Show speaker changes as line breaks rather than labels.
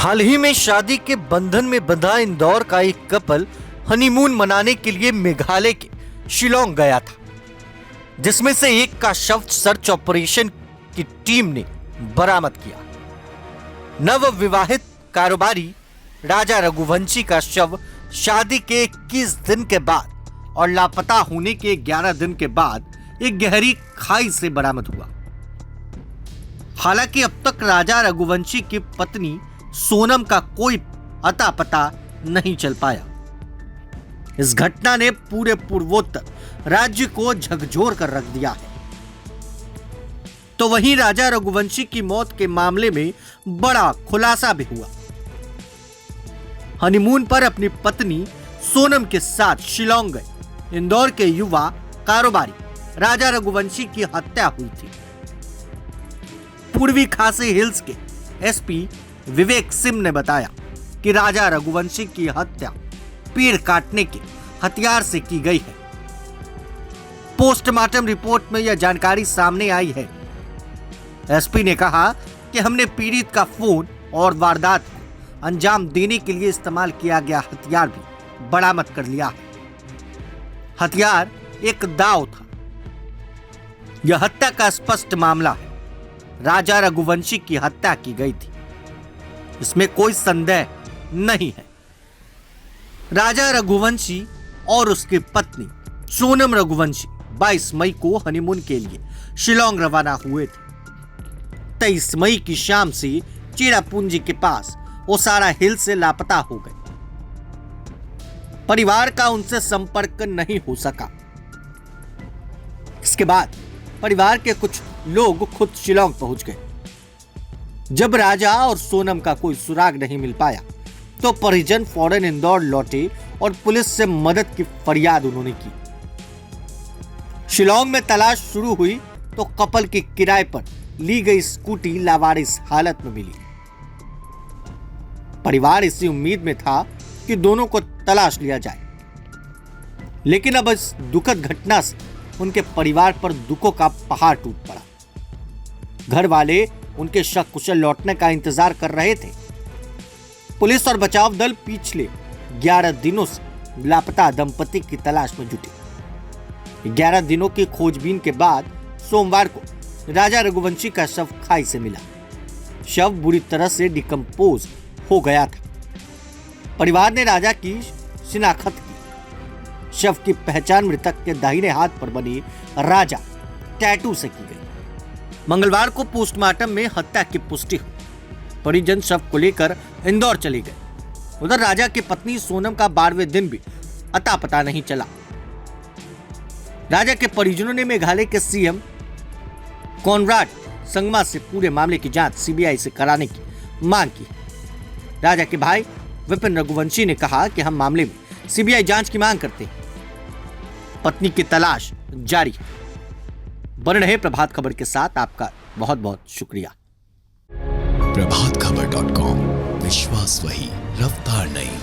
हाल ही में शादी के बंधन में बंधा इंदौर का एक कपल हनीमून मनाने के लिए मेघालय के शिलोंग गया था, जिसमें से एक का शव सर्च ऑपरेशन की टीम ने बरामद किया। नव विवाहित कारोबारी राजा रघुवंशी का शव शादी के 21 दिन के बाद और लापता होने के 11 दिन के बाद एक गहरी खाई से बरामद हुआ। हालांकि अब तक राजा रघुवंशी की पत्नी सोनम का कोई अता पता नहीं चल पाया। इस घटना ने पूरे पूर्वोत्तर राज्य को झकझोर कर रख दिया है। तो वहीं राजा रघुवंशी की मौत के मामले में बड़ा खुलासा भी हुआ। हनीमून पर अपनी पत्नी सोनम के साथ शिलोंग गए इंदौर के युवा कारोबारी राजा रघुवंशी की हत्या हुई थी। पूर्वी खासी हिल्स के एसपी विवेक सिंह ने बताया कि राजा रघुवंशी की हत्या पेड़ काटने के हथियार से की गई है। पोस्टमार्टम रिपोर्ट में यह जानकारी सामने आई है। एसपी ने कहा कि हमने पीड़ित का फोन और वारदात को अंजाम देने के लिए इस्तेमाल किया गया हथियार भी बरामद कर लिया है। हथियार एक दाव था। यह हत्या का स्पष्ट मामला है। राजा रघुवंशी की हत्या की गई थी, इसमें कोई संदेह नहीं है। राजा रघुवंशी और उसकी पत्नी सोनम रघुवंशी 22 मई को हनीमून के लिए शिलोंग रवाना हुए थे। 23 मई की शाम से चेरापूंजी के पास ओसारा हिल से लापता हो गए। परिवार का उनसे संपर्क नहीं हो सका। इसके बाद परिवार के कुछ लोग खुद शिलोंग पहुंच गए। जब राजा और सोनम का कोई सुराग नहीं मिल पाया तो परिजन फौरन इंदौर लौटे और पुलिस से मदद की फरियाद उन्होंने की। शिलोंग में तलाश शुरू हुई तो कपल की किराए पर ली गई स्कूटी लावारिस हालत में मिली। परिवार इसी उम्मीद में था कि दोनों को तलाश लिया जाए, लेकिन अब इस दुखद घटना से उनके परिवार पर दुखों का पहाड़ टूट पड़ा। घर वाले उनके शक कुशल लौटने का इंतजार कर रहे थे। पुलिस और बचाव दल पिछले 11 दिनों से लापता दंपति की तलाश में जुटे। 11 दिनों की खोजबीन के बाद सोमवार को राजा रघुवंशी का शव खाई से मिला। शव बुरी तरह से डिकम्पोज हो गया था। परिवार ने राजा की शिनाख्त की। शव की पहचान मृतक के दाहिने हाथ पर बनी राजा टैटू से की गई। मंगलवार को पोस्टमार्टम में हत्या की पुष्टि हुई। परिजन शव को लेकर इंदौर चले गए। उधर राजा की पत्नी सोनम का 12वें दिन भी अता पता नहीं चला। राजा के परिजनों ने मेघालय के सीएम कॉनराड संगमा से पूरे मामले की जांच सीबीआई से कराने की मांग की। राजा के भाई विपिन रघुवंशी ने कहा कि हम मामले में सीबीआई जांच की मांग करते हैं। पत्नी की तलाश जारी है। बने रहे प्रभात खबर के साथ। आपका बहुत बहुत शुक्रिया।
प्रभातखबर.com, विश्वास वही, रफ्तार नहीं।